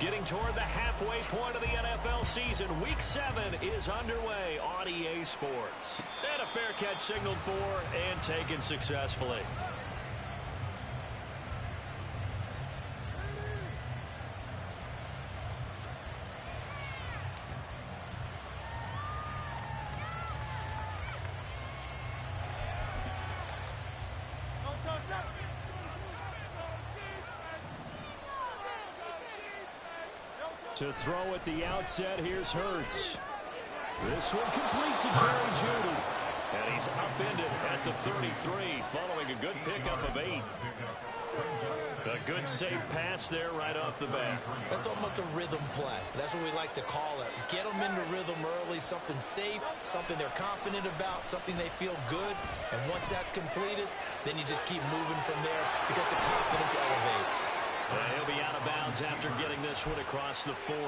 Getting toward the halfway point of the NFL season. Week 7 is underway on EA Sports. And a fair catch signaled for and taken successfully. To throw at the outset, here's Hurts. This one complete to Jerry Jeudy. And he's upended at the 33, following a good pickup of 8. A good safe pass there right off the bat. That's almost a rhythm play. That's what we like to call it. Get them into rhythm early, something safe, something they're confident about, something they feel good. And once that's completed, then you just keep moving from there because the confidence elevates. He'll be out of bounds after getting this one across the 40.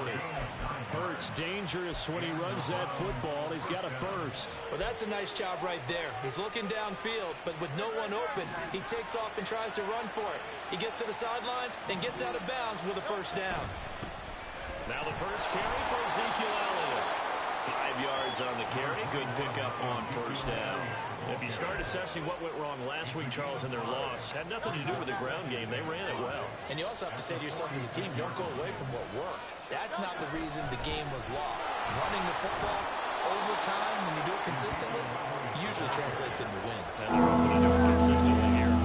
Hurts dangerous when he runs that football. He's got a first. Well, that's a nice job right there. He's looking downfield, but with no one open, he takes off and tries to run for it. He gets to the sidelines and gets out of bounds with a first down. Now the first carry for Ezekiel Elliott. 5 yards on the carry. Good pickup on first down. If you start assessing what went wrong last week, Charles, in their loss, had nothing to do with the ground game. They ran it well. And you also have to say to yourself as a team, don't go away from what worked. That's not the reason the game was lost. Running the football over time, when you do it consistently, usually translates into wins. And they're hoping to do it consistently here.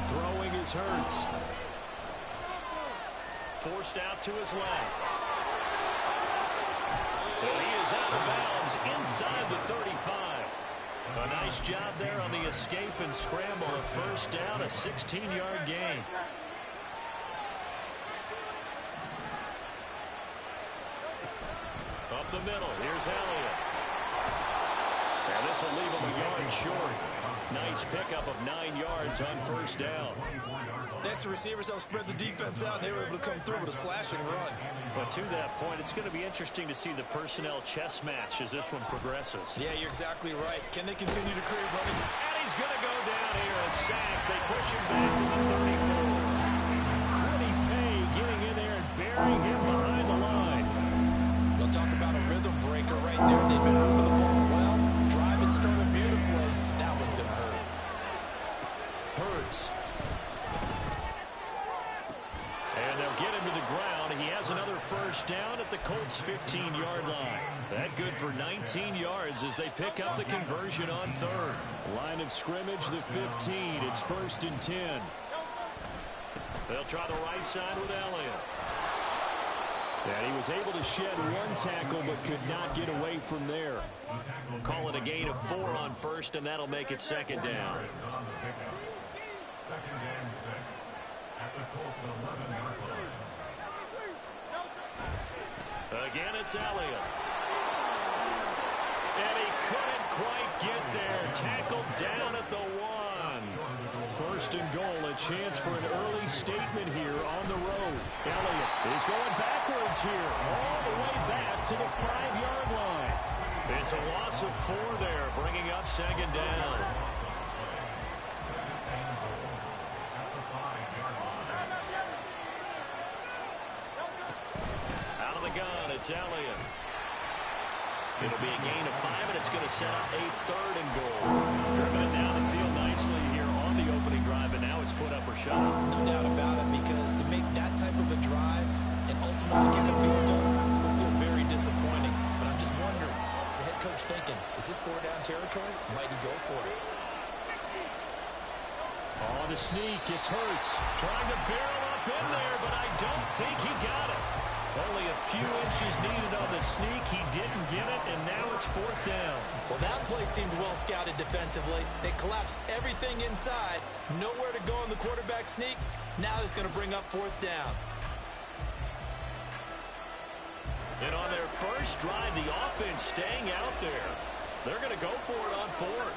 Throwing is Hurts. Forced out to his left. And he is out of bounds inside the 35. A nice job there on the escape and scramble. A first down, a 16-yard gain. Up the middle, here's Elliott. And this will leave him a yard short. Nice pickup of 9 yards on first down. Next, the receivers help spread the defense out, and they were able to come through with a slashing run. But to that point, it's going to be interesting to see the personnel chess match as this one progresses. Yeah, you're exactly right. Can they continue to create running? And he's going to go down here, a sack. They push him back to the 34. Quiddy Pay getting in there and burying him behind the line. They'll talk about a rhythm breaker right there. They've been moving the ball well. Drive it started beautifully. That one's going to hurt. Hurts. And they'll get him to the ground. He has another first down at the Colts' 15-yard line. That good for 19 yards as they pick up the conversion on third. Line of scrimmage, the 15. It's 1st and 10. They'll try the right side with Elliott. And he was able to shed one tackle but could not get away from there. Call it a gain of 4 on first, and that'll make it second down. Second and 6 at the Colts 11-yard line. Again, it's Elliott. And he couldn't quite get there. Tackled down at the 1. 1st and goal, a chance for an early statement here on the road. Elliott is going backwards here, all the way back to the 5-yard line. It's a loss of 4 there, bringing up second down. Out of the gun, it's Elliott. It'll be a gain of 5, and it's going to set up a 3rd and goal. Driven it down the field nicely here on the opening drive, and now it's put up or shut up. No doubt about it, because to make that type of a drive and ultimately kick a field goal will feel very disappointing. But I'm just wondering, is the head coach thinking, is this 4-down territory? Might he go for it? On the sneak, it's Hurts. Trying to barrel up in there, but I don't think he got it. Only a few inches needed on the sneak. He didn't get it, and now it's 4th down. Well, that play seemed well scouted defensively. They collapsed everything inside. Nowhere to go on the quarterback sneak. Now it's going to bring up 4th down. And on their first drive, the offense staying out there. They're going to go for it on 4th.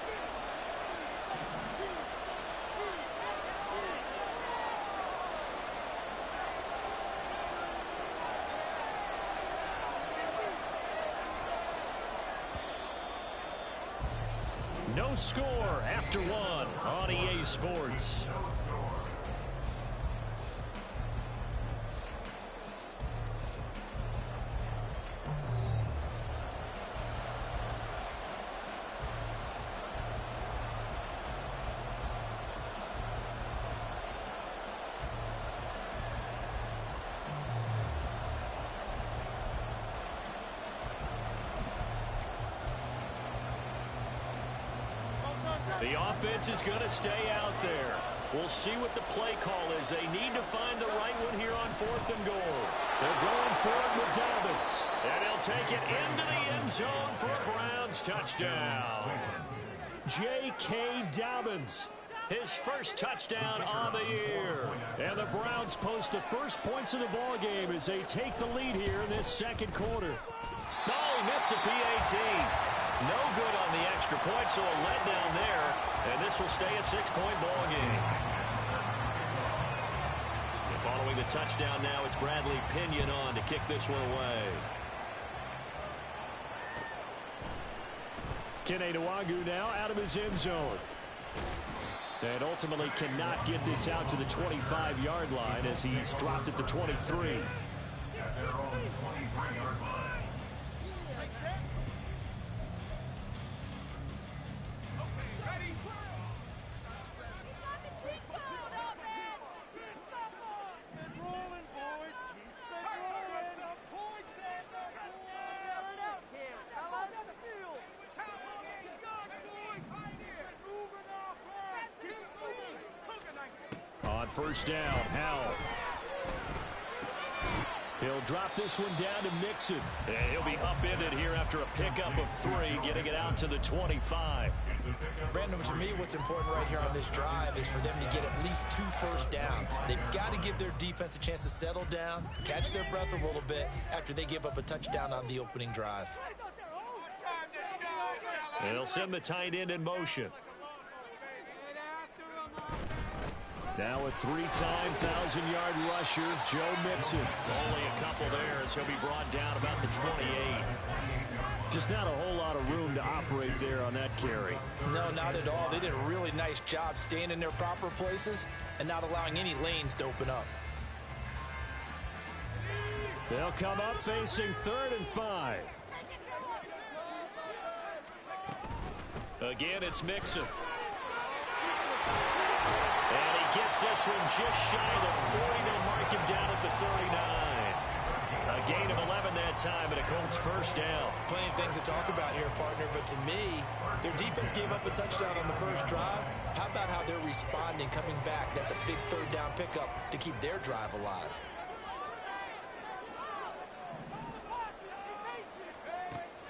No score after 1 on EA Sports. The offense is going to stay out there. We'll see what the play call is. They need to find the right one here on 4th and goal. They're going for it with Dobbins. And he'll take it into the end zone for a Browns touchdown. J.K. Dobbins, his first touchdown on the year. And the Browns post the first points of the ball game as they take the lead here in this second quarter. No, he missed the PAT. No good on the extra point, so a letdown there. And this will stay a 6-point ball game. And following the touchdown now, it's Bradley Pinion on to kick this one away. Kene Nwangwu now out of his end zone. And ultimately cannot get this out to the 25-yard line as he's dropped at the 23. On first down, Howell. He'll drop this one down to Mixon. And he'll be upended here after a pickup of 3, getting it out to the 25. Brandon, to me, what's important right here on this drive is for them to get at least 2 first downs. They've got to give their defense a chance to settle down, catch their breath a little bit after they give up a touchdown on the opening drive. And they'll send the tight end in motion. Now a 3-time 1,000-yard rusher, Joe Mixon. Only a couple there as he'll be brought down about the 28. Just not a whole lot of room to operate there on that carry. No, not at all. They did a really nice job staying in their proper places and not allowing any lanes to open up. They'll come up facing 3rd and 5. Again, it's Mixon. And he gets this one just shy of the 40. They'll mark him down at the 39. A gain of 11 that time, and a Colts first down. Plenty of things to talk about here, partner, but to me, their defense gave up a touchdown on the first drive. How about how they're responding, coming back? That's a big 3rd down pickup to keep their drive alive.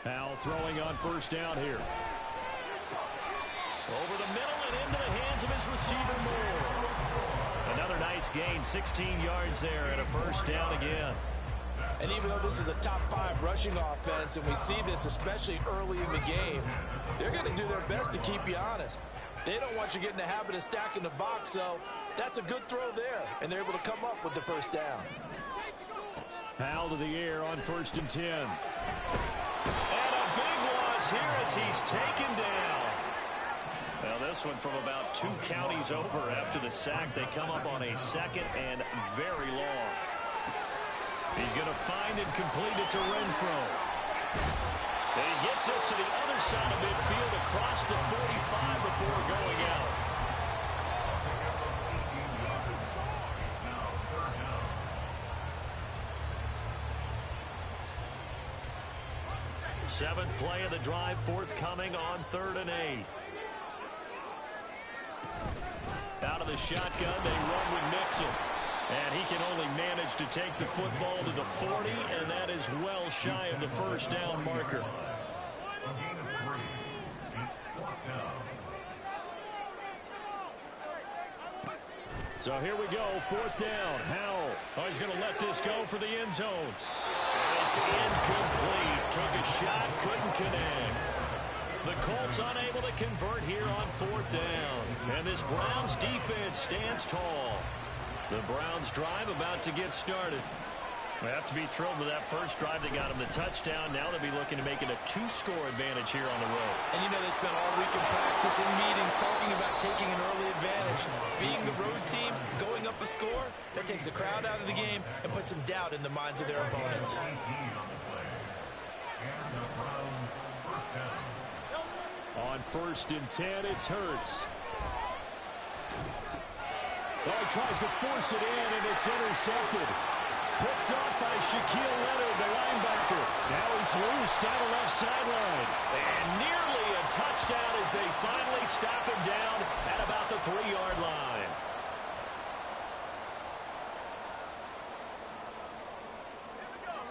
Howell throwing on first down here. Over the middle and into the hands of his receiver, Moore. Another nice gain, 16 yards there, and a first down again. And even though this is a top 5 rushing offense, and we see this especially early in the game, they're going to do their best to keep you honest. They don't want you getting the habit of stacking the box, so that's a good throw there, and they're able to come up with the first down. Howell to the air on 1st and 10. And a big loss here as he's taken down. Well, this one from about 2 counties over after the sack. They come up on a 2nd and very long. He's going to find and complete it to Renfro. And he gets this to the other side of midfield across the 45 before going out. Seventh play of the drive forthcoming on 3rd and 8. Out of the shotgun, they run with Mixon. And he can only manage to take the football to the 40, and that is well shy of the first down marker. So here we go, 4th down. Howell. Oh, he's going to let this go for the end zone. And it's incomplete. Took a shot, couldn't connect. The Colts unable to convert here on 4th down. And this Browns defense stands tall. The Browns drive about to get started. They have to be thrilled with that first drive that got them the touchdown. Now they'll be looking to make it a 2-score advantage here on the road. And you know, they spent all week in practice and meetings talking about taking an early advantage. Being the road team, going up a score, that takes the crowd out of the game and puts some doubt in the minds of their opponents. On 1st and 10, it's Hurts. Oh, he tries to force it in, and it's intercepted. Picked off by Shaquille Leonard, the linebacker. Now he's loose down the left sideline. And nearly a touchdown as they finally stop him down at about the 3-yard line.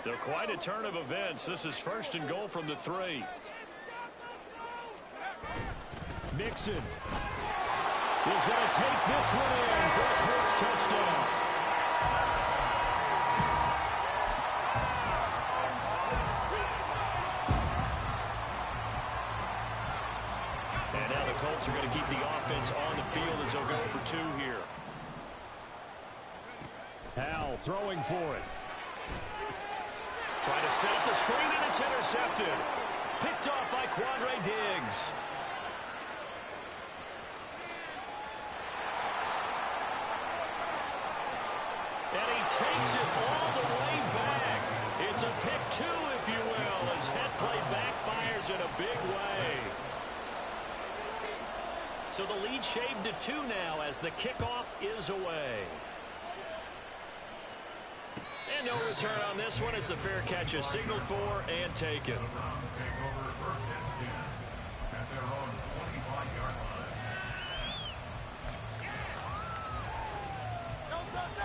They're quite a turn of events. This is 1st and goal from the 3. Mixon is going to take this one in for a Colts touchdown. And now the Colts are going to keep the offense on the field as they'll go for 2 here. Howell throwing for it. Trying to set up the screen, and it's intercepted. Picked off by Quandre Diggs. And he takes it all the way back. It's a pick 2, if you will, as head play backfires in a big way. So the lead shaved to 2 now as the kickoff is away. And no return on this one as the fair catch is signaled for and taken.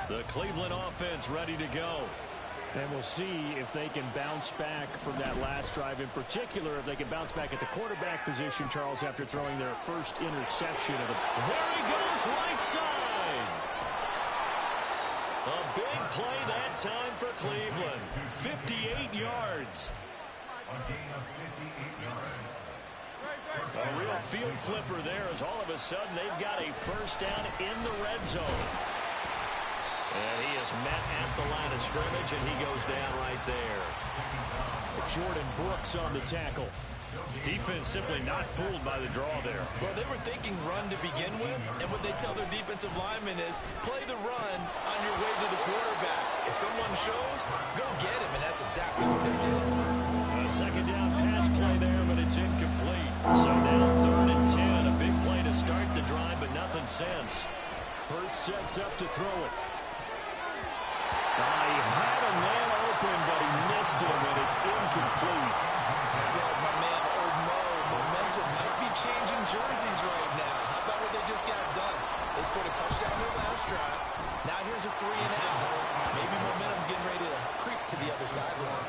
The Cleveland offense ready to go. And we'll see if they can bounce back from that last drive. In particular, if they can bounce back at the quarterback position, Charles, after throwing their first interception of the... There he goes, right side! A big play that time for Cleveland. 58 yards. A real field flipper there as all of a sudden they've got a first down in the red zone. And he is met at the line of scrimmage, and he goes down right there. Jordan Brooks on the tackle. Defense simply not fooled by the draw there. Well, they were thinking run to begin with, and what they tell their defensive linemen is play the run on your way to the quarterback. If someone shows, go get him, and that's exactly what they did. A second down pass play there, but it's incomplete. So now 3rd and 10, a big play to start the drive, but nothing since. Hurts sets up to throw it. He had a man open, but he missed him, and it's incomplete. I feel like my man momentum might be changing jerseys right now. How about what they just got done? They scored a touchdown in their last drive. Now here's a 3 and out. Maybe momentum's getting ready to creep to the other sideline.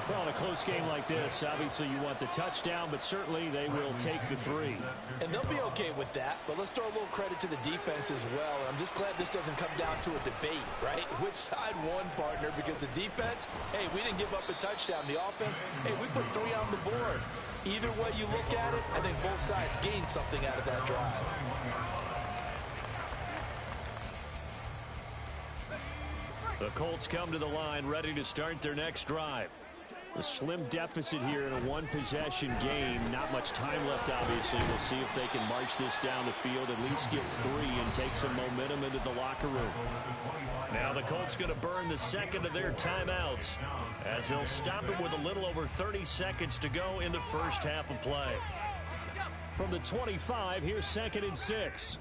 Well, in a close game like this, obviously you want the touchdown, but certainly they will take the 3. And they'll be okay with that, but let's throw a little credit to the defense as well. I'm just glad this doesn't come down to a debate, right? Which side won, partner? Because the defense, hey, we didn't give up a touchdown. The offense, hey, we put 3 on the board. Either way you look at it, I think both sides gained something out of that drive. The Colts come to the line ready to start their next drive. A slim deficit here in a one-possession game. Not much time left, obviously. We'll see if they can march this down the field, at least get 3 and take some momentum into the locker room. Now the Colts going to burn the second of their timeouts as they'll stop it with a little over 30 seconds to go in the first half of play. From the 25, here's 2nd and 6.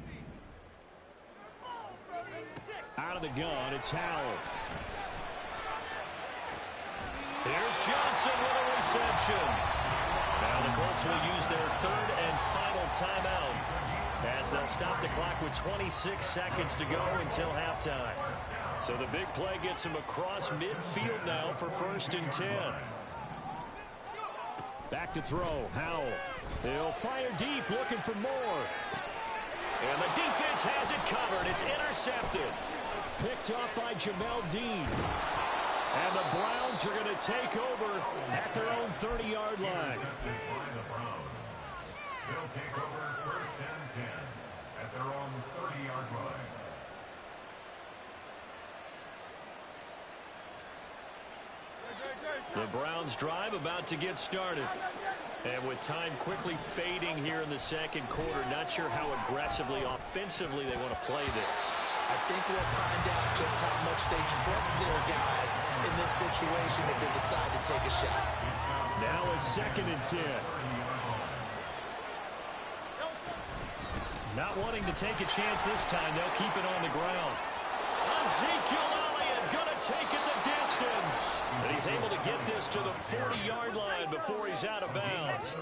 Out of the gun, it's Howell. Here's Johnson with a reception. Now the Colts will use their 3rd and final timeout as they'll stop the clock with 26 seconds to go until halftime. So the big play gets him across midfield now for 1st and 10. Back to throw, Howell. He'll fire deep, looking for more. And the defense has it covered. It's intercepted. Picked off by Jamel Dean. And the Browns are going to take over at their own 30-yard line. They'll take over 1st and 10 at their own 30-yard line. The Browns drive about to get started. And with time quickly fading here in the second quarter, not sure how aggressively, offensively they want to play this. I think we'll find out just how much they trust their guys in this situation if they decide to take a shot. Now a 2nd and 10. Not wanting to take a chance this time, they'll keep it on the ground. Ezekiel Elliott going to take it the distance. And he's able to get this to the 40-yard line before he's out of bounds.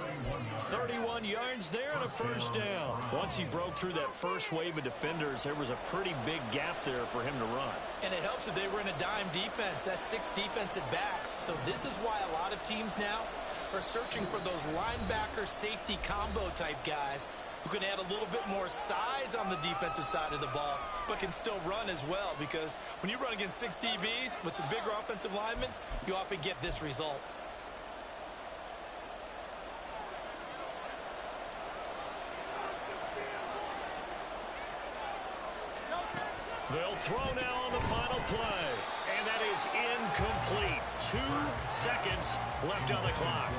31 yards there and a first down. Once he broke through that first wave of defenders, there was a pretty big gap there for him to run. And it helps that they were in a dime defense. That's 6 defensive backs. So this is why a lot of teams now are searching for those linebacker safety combo type guys who can add a little bit more size on the defensive side of the ball, but can still run as well, because when you run against 6 DBs with some bigger offensive linemen, you often get this result. They'll throw now on the final play, and that is incomplete. 2 seconds left on the clock.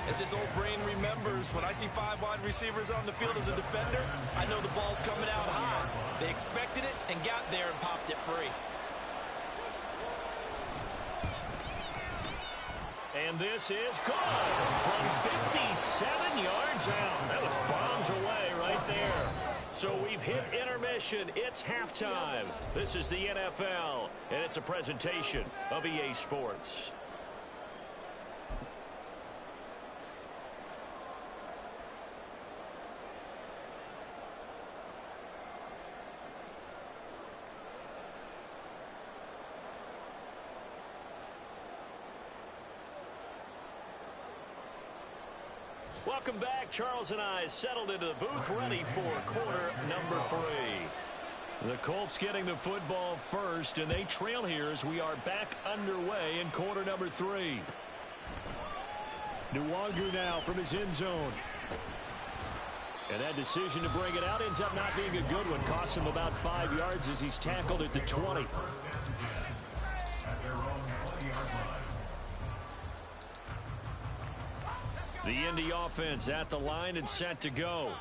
As his old brain remembers, when I see 5 wide receivers on the field as a defender, I know the ball's coming out high. They expected it and got there and popped it free. And this is good from 57 yards out. That was bombs away right there. So we've hit intermission. It's halftime. This is the NFL, and it's a presentation of EA Sports. Welcome back. Charles and I settled into the booth, ready for quarter number 3. The Colts getting the football first, and they trail here as we are back underway in quarter number 3. Nwangu now from his end zone. And that decision to bring it out ends up not being a good one. Costs him about 5 yards as he's tackled at the 20. The Indy offense at the line and set to go.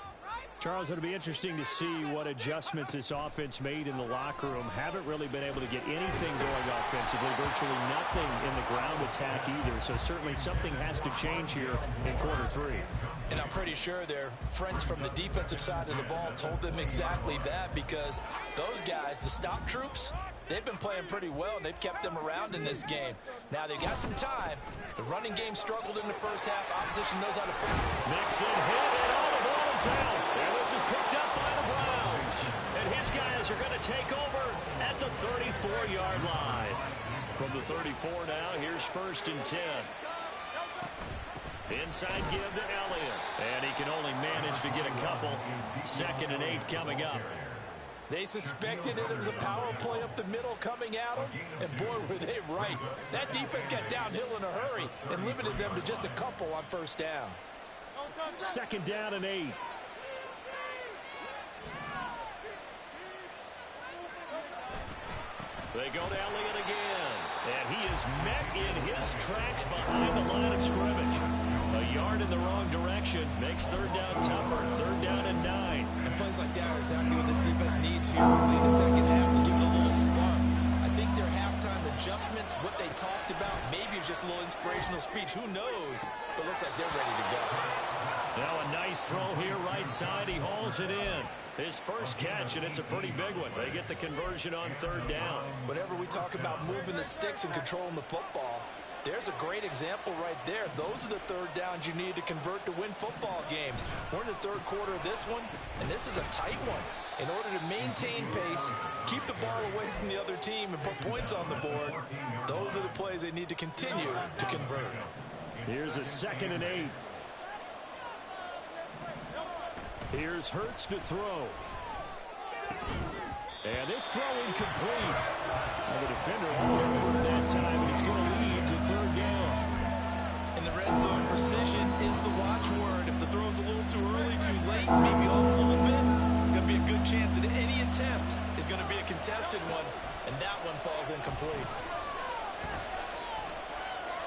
Charles, it'll be interesting to see what adjustments this offense made in the locker room. Haven't really been able to get anything going offensively. Virtually nothing in the ground attack either. So certainly something has to change here in quarter 3. And I'm pretty sure their friends from the defensive side of the ball told them exactly that, because those guys, the stop troops, they've been playing pretty well, and they've kept them around in this game. Now, they've got some time. The running game struggled in the first half. Opposition knows how to put it. Mixon hit, and all the ball is out. And this is picked up by the Browns. And his guys are going to take over at the 34-yard line. From the 34 now, here's 1st and 10. Inside give to Elliott. And he can only manage to get a couple. 2nd and 8 coming up. They suspected it was a power play up the middle coming at them, and boy, were they right. That defense got downhill in a hurry and limited them to just a couple on 1st down. 2nd down and 8. They go to Elliott again, and he is met in his tracks behind the line of scrimmage. A yard in the wrong direction makes 3rd down tougher. 3rd down and 9. And plays like that are exactly what this defense needs here early in the second half to give it a little spark. I think their halftime adjustments, what they talked about, maybe it was just a little inspirational speech. Who knows? But it looks like they're ready to go. Now a nice throw here right side. He hauls it in. His first catch, and it's a pretty big one. They get the conversion on 3rd down. Whenever we talk about moving the sticks and controlling the football, there's a great example right there. Those are the 3rd downs you need to convert to win football games. We're in the 3rd quarter of this one, and this is a tight one. In order to maintain pace, keep the ball away from the other team, and put points on the board, those are the plays they need to continue to convert. Here's a 2nd and 8. Here's Hurts to throw. And this throw incomplete. And the defender all over that time, and it's going to lead to 3rd down. In the red zone, precision is the watchword. If the throw's a little too early, too late, maybe off a little bit, going to be a good chance that any attempt is going to be a contested one, and that one falls incomplete.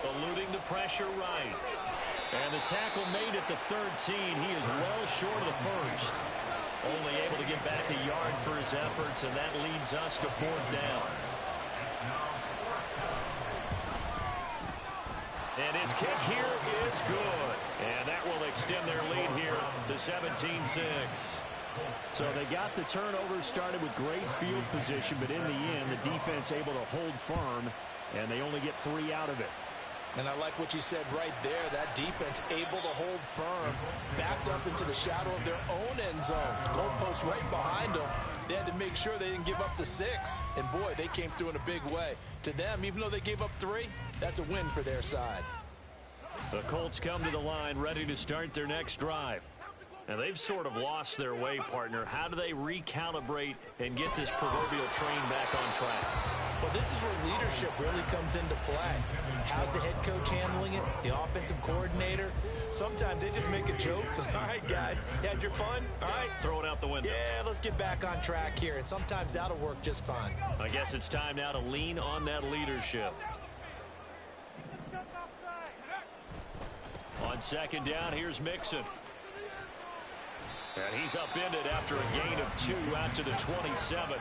Eluding the pressure right. And the tackle made at the 13. He is well short of the 1st. Only able to get back a yard for his efforts, and that leads us to 4th down. And his kick here is good. And that will extend their lead here to 17-6. So they got the turnover started with great field position, but in the end, the defense able to hold firm, and they only get 3 out of it. And I like what you said right there. That defense able to hold firm, backed up into the shadow of their own end zone. Goalpost right behind them. They had to make sure they didn't give up the 6. And, boy, they came through in a big way. To them, even though they gave up 3, that's a win for their side. The Colts come to the line ready to start their next drive. Now, they've sort of lost their way, partner. How do they recalibrate and get this proverbial train back on track? Well, this is where leadership really comes into play. How's the head coach handling it? The offensive coordinator? Sometimes they just make a joke. All right, guys, you had your fun? All right. Throw it out the window. Yeah, let's get back on track here. And sometimes that'll work just fine. I guess it's time now to lean on that leadership. On second down, here's Mixon. And he's upended after a gain of 2 out to the 27.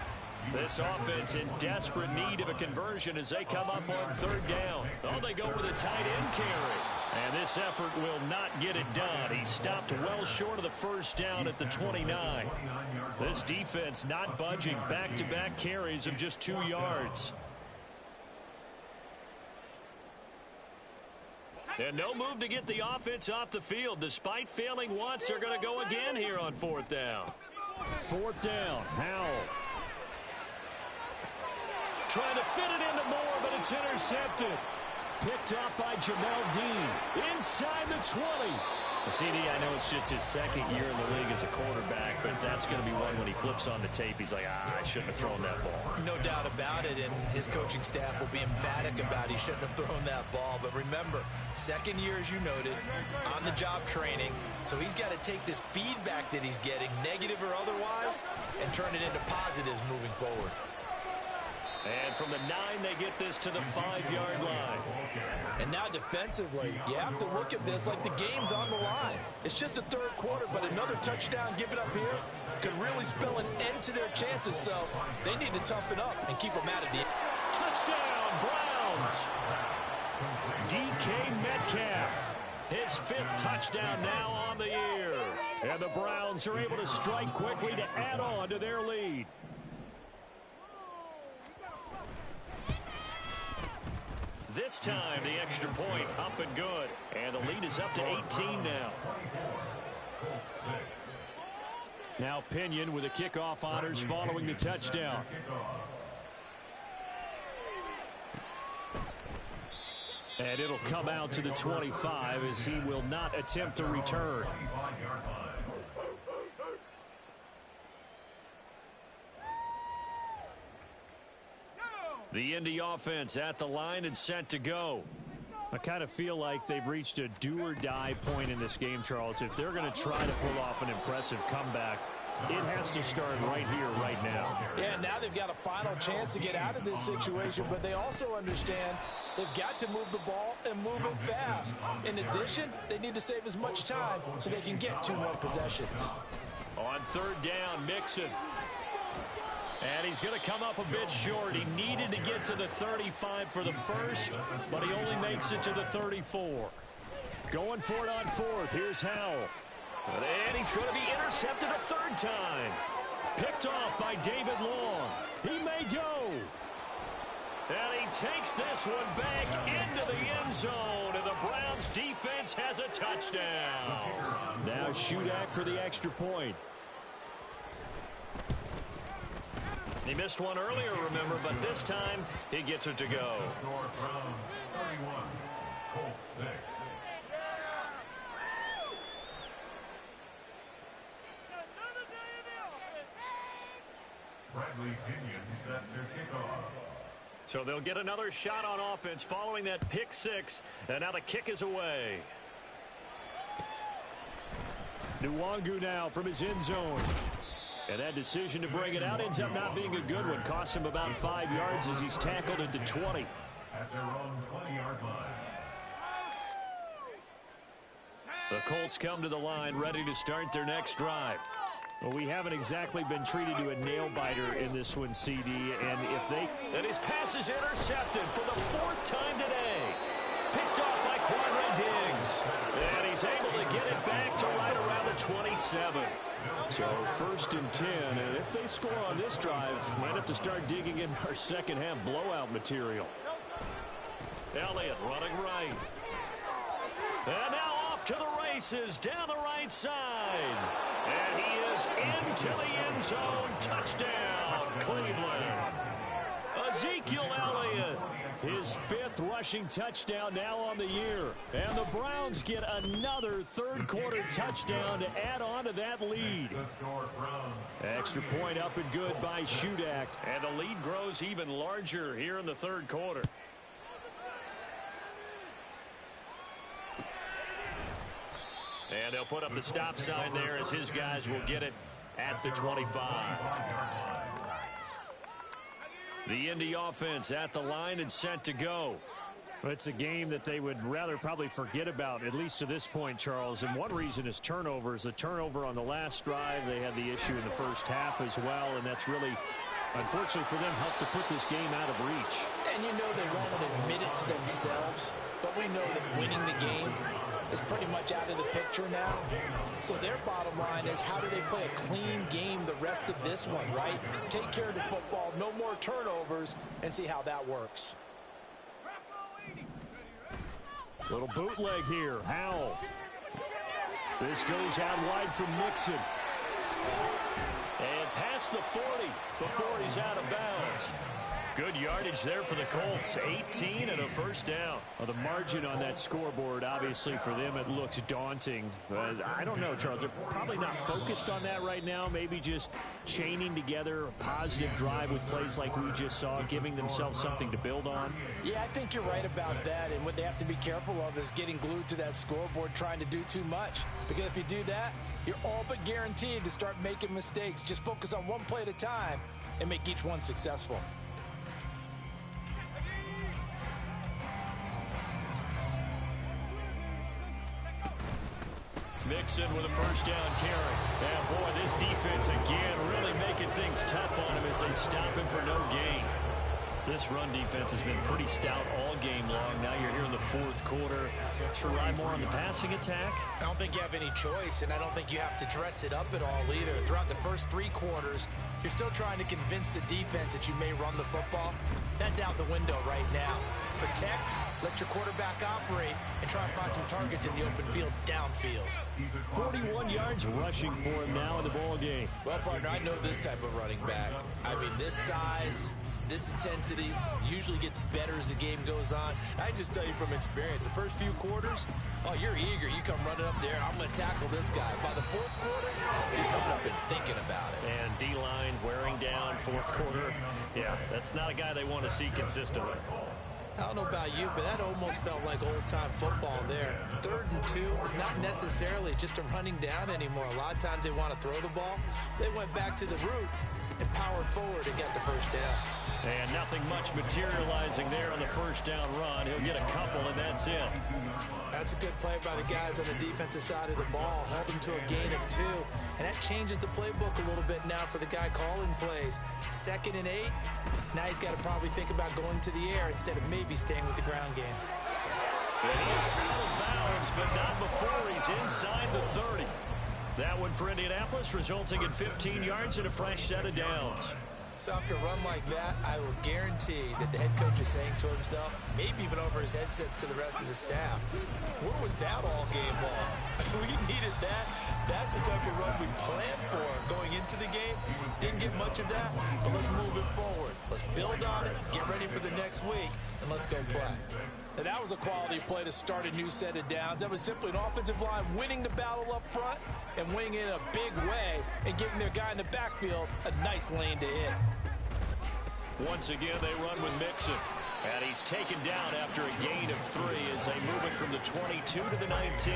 This offense in desperate need of a conversion as they come up on third down. Oh, they go with a tight end carry. And this effort will not get it done. He stopped well short of the first down at the 29. This defense not budging. Back-to-back carries of just 2 yards. And no move to get the offense off the field. Despite failing once, they're going to go again here on fourth down. Fourth down, Howell. Trying to fit it into Moore, but it's intercepted. Picked up by Jamel Dean. Inside the 20. CD, I know it's just his second year in the league as a quarterback, but that's going to be one when he flips on the tape. He's like, I shouldn't have thrown that ball. No doubt about it, and his coaching staff will be emphatic about he shouldn't have thrown that ball. But remember, second year, as you noted, on-the-job training, so he's got to take this feedback that he's getting, negative or otherwise, and turn it into positives moving forward. And from the 9, they get this to the 5-yard line. And now defensively, you have to look at this like the game's on the line. It's just the third quarter, but another touchdown given up here could really spell an end to their chances. So they need to toughen up and keep them out of the end. Touchdown, Browns. DK Metcalf. His 5th touchdown now on the year. And the Browns are able to strike quickly to add on to their lead. This time, the extra point up and good. And the lead is up to 18 now. Now Pinion with the kickoff honors following the touchdown. And it'll come out to the 25 as he will not attempt to return. The Indy offense at the line and set to go. I kind of feel like they've reached a do-or-die point in this game, Charles. If they're going to try to pull off an impressive comeback, it has to start right here, right now. Yeah, now they've got a final chance to get out of this situation, but they also understand they've got to move the ball and move it fast. In addition, they need to save as much time so they can get 2 more possessions. On third down, Mixon. And he's going to come up a bit short. He needed to get to the 35 for the first, but he only makes it to the 34. Going for it on fourth. Here's Howell. And he's going to be intercepted a 3rd time. Picked off by David Long. He may go. And he takes this one back into the end zone. And the Browns defense has a touchdown. Now Shudak for the extra point. He missed one earlier, remember, but this time he gets it to go. Bradley Pinion set to kick off. So they'll get another shot on offense following that pick 6, and now the kick is away. Nwangu now from his end zone. And that decision to bring it out ends up not being a good one. Costs him about 5 yards as he's tackled into 20. At their own 20-yard line. The Colts come to the line ready to start their next drive. Well, we haven't exactly been treated to a nail-biter in this one, CD. And if they... And his pass is intercepted for the 4th time today. Picked off by Quandre Diggs. And he's able to get it back to right around the 27. So 1st and 10, and if they score on this drive, might have to start digging in our second half blowout material. Elliott running right. And now off to the races down the right side. And he is into the end zone. Touchdown, Cleveland. Ezekiel Elliott. His 5th rushing touchdown now on the year. And the Browns get another third-quarter touchdown to add on to that lead. Extra point up and good by Shudak. And the lead grows even larger here in the third quarter. And they'll put up the stop sign there as his guys will get it at the 25. The Indy offense at the line and set to go. It's a game that they would rather probably forget about, at least to this point, Charles. And one reason is turnovers. A turnover on the last drive. They had the issue in the first half as well, and that's really, unfortunately for them, helped to put this game out of reach. And you know they won't admit it to themselves, but we know that winning the game is pretty much out of the picture now. So their bottom line is, how do they play a clean game the rest of this one, right? Take care of the football, no more turnovers, and see how that works. Little bootleg here. Howell. This goes out wide from Mixon. And past the 40 before he's out of bounds. Good yardage there for the Colts. 18 and a first down. Well, the margin on that scoreboard, obviously, for them, it looks daunting. I don't know, Charles. They're probably not focused on that right now. Maybe just chaining together a positive drive with plays like we just saw, giving themselves something to build on. Yeah, I think you're right about that. And what they have to be careful of is getting glued to that scoreboard, trying to do too much. Because if you do that, you're all but guaranteed to start making mistakes. Just focus on one play at a time and make each one successful. Mixon with a first down carry. And boy, this defense again really making things tough on him as they stop him for no gain. This run defense has been pretty stout all game long. Now you're here in the fourth quarter. Should rely more on the passing attack? I don't think you have any choice, and I don't think you have to dress it up at all either. Throughout the first 3 quarters, you're still trying to convince the defense that you may run the football. That's out the window right now. Protect, let your quarterback operate, and try and find some targets in the open field downfield. 41 yards rushing for him now in the ball game. Well, partner, I know this type of running back. I mean, this size, this intensity usually gets better as the game goes on. I just tell you from experience, the first few quarters, oh, you're eager. You come running up there, I'm going to tackle this guy. By the fourth quarter, you're coming up and thinking about it. And D-line wearing down fourth quarter. Yeah, that's not a guy they want to see consistently. I don't know about you, but that almost felt like old-time football there. 3rd and 2 is not necessarily just a running down anymore. A lot of times they want to throw the ball. They went back to the roots and powered forward and got the first down. And nothing much materializing there on the first down run. He'll get a couple, and that's it. That's a good play by the guys on the defensive side of the ball. Held them to a gain of 2. And that changes the playbook a little bit now for the guy calling plays. 2nd and 8. Now he's got to probably think about going to the air instead of maybe staying with the ground game. And he is out of bounds, but not before he's inside the 30. That one for Indianapolis, resulting in 15 yards and a fresh set of downs. So after a run like that, I will guarantee that the head coach is saying to himself, maybe even over his headsets to the rest of the staff, where was that all game long? We needed that. That's the type of run we planned for going into the game. Didn't get much of that, but let's move it forward. Let's build on it, get ready for the next week, and let's go play. And that was a quality play to start a new set of downs. That was simply an offensive line winning the battle up front and winning it in a big way and giving their guy in the backfield a nice lane to hit. Once again, they run with Mixon. And he's taken down after a gain of 3 as they move it from the 22 to the 19.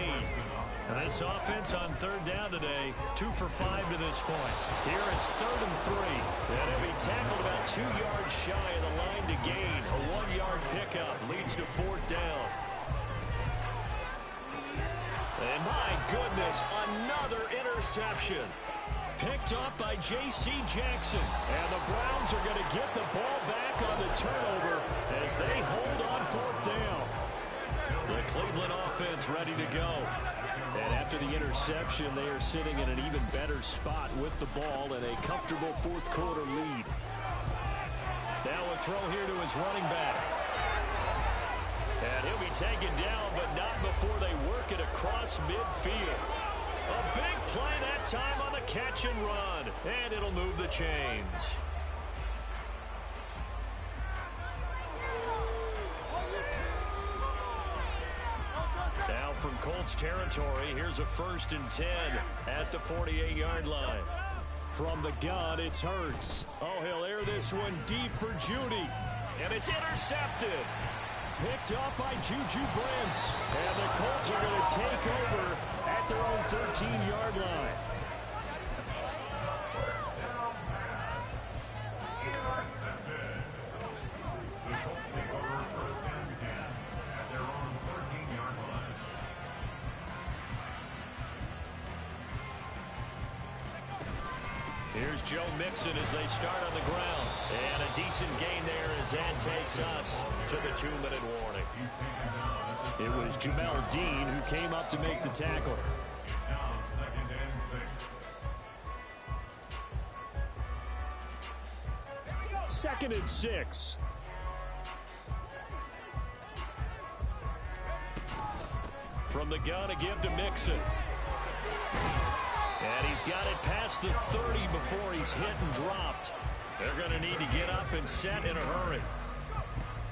And this offense on 3rd down today, 2 for 5 to this point. Here it's 3rd and 3. And he'll be tackled about 2 yards shy of the line to gain. A 1-yard pickup leads to 4th down. And my goodness, another interception. Picked up by J.C. Jackson. And the Browns are going to get the ball back on the turnover as they hold on 4th down. The Cleveland offense ready to go. And after the interception, they are sitting in an even better spot with the ball and a comfortable fourth quarter lead. Now a throw here to his running back. And he'll be taken down, but not before they work it across midfield. A big play that time on the catch and run. And it'll move the chains. Now from Colts territory, here's a 1st and 10 at the 48-yard line. From the gun, it's Hurts. Oh, he'll air this one deep for Judy. And it's intercepted. Picked off by Juju Brents. And the Colts are going to take over at their own 13-yard line. The Colts take over 1st and 10 at their own 13-yard line. Here's Joe Mixon as they start on the ground. And a decent gain there as that takes us to the 2-minute warning. It was Jamel Dean who came up to make the tackle. It's now 2nd and 6. 2nd and 6. From the gun, a give to Mixon. And he's got it past the 30 before he's hit and dropped. They're going to need to get up and set in a hurry.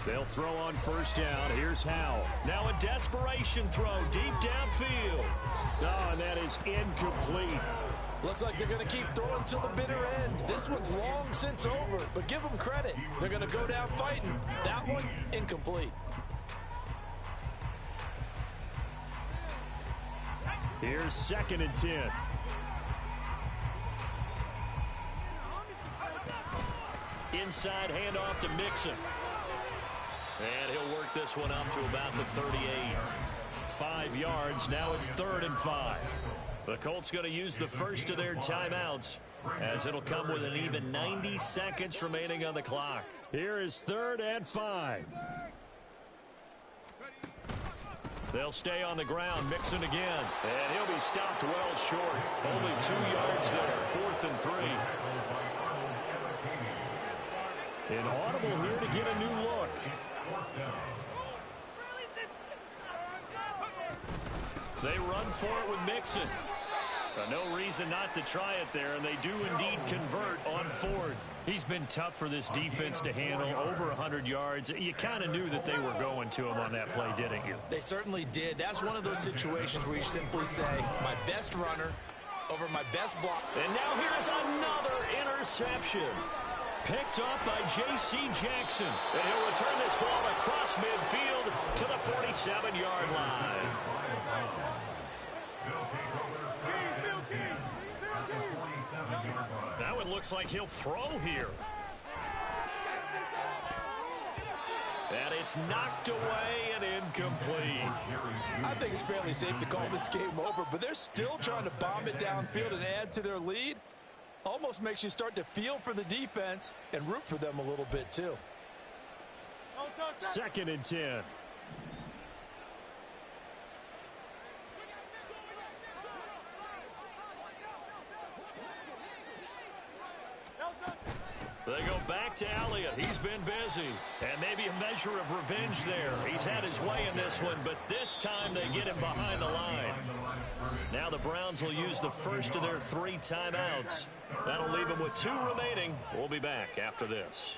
They'll throw on 1st down. Here's Howell. Now a desperation throw deep downfield. Oh, and that is incomplete. Looks like they're going to keep throwing till the bitter end. This one's long since over, but give them credit. They're going to go down fighting. That one, incomplete. Here's 2nd and 10. Inside handoff to Mixon. And he'll work this one up to about the 38. 5 yards. Now it's 3rd and 5. The Colts going to use the first of their timeouts as it'll come with an even 90 seconds remaining on the clock. Here is 3rd and 5. They'll stay on the ground. Mixon again. And he'll be stopped well short. Only 2 yards there. 4th and 3. An audible here to get a new look. They run for it with Mixon. No reason not to try it there, and they do indeed convert on 4th. He's been tough for this defense to handle, over 100 yards. You kind of knew that they were going to him on that play, didn't you? They certainly did. That's one of those situations where you simply say, my best runner over my best block. And now here's another interception. Picked up by J.C. Jackson. And he'll return this ball across midfield to the 47-yard line. Now it looks like he'll throw here. And it's knocked away and incomplete. I think it's fairly safe to call this game over, but they're still trying to bomb it downfield and add to their lead. Almost makes you start to feel for the defense and root for them a little bit, too. 2nd and 10. They go back to Elliott. He's been busy. And maybe a measure of revenge there. He's had his way in this one, but this time they get him behind the line. Now the Browns will use the first of their 3 timeouts. That'll leave them with 2 remaining. We'll be back after this.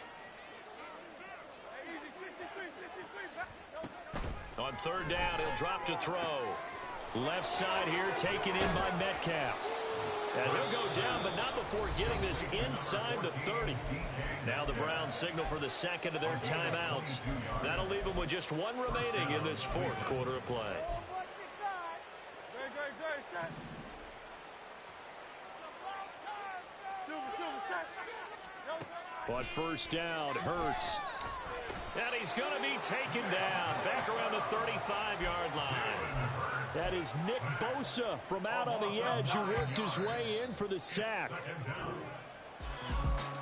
On 3rd down, he'll drop to throw. Left side here taken in by Metcalf. And he'll go down, but not before getting this inside the 30. Now the Browns signal for the 2nd of their timeouts. That'll leave them with just 1 remaining in this 4th quarter of play. On 1st down, Hurts. And he's going to be taken down back around the 35-yard line. That is Nick Bosa from out on the edge who worked his way in for the sack.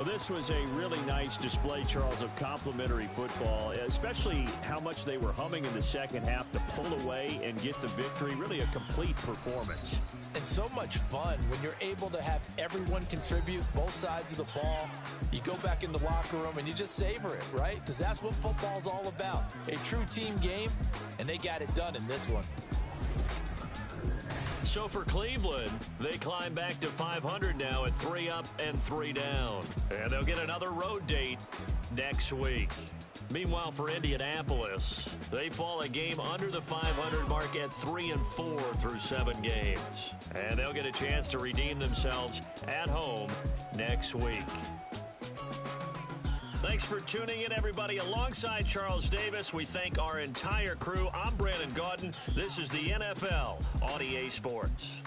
Well, this was a really nice display, Charles, of complimentary football, especially how much they were humming in the second half to pull away and get the victory. Really a complete performance. And so much fun when you're able to have everyone contribute, both sides of the ball. You go back in the locker room and you just savor it, right? Because that's what football's all about. A true team game, and they got it done in this one. So for Cleveland, they climb back to 500 now at 3 up and 3 down. And they'll get another road date next week. Meanwhile, for Indianapolis, they fall a game under the 500 mark at 3-4 through 7 games. And they'll get a chance to redeem themselves at home next week. Thanks for tuning in, everybody. Alongside Charles Davis, we thank our entire crew. I'm Brandon Gaudin. This is the NFL on EA Sports.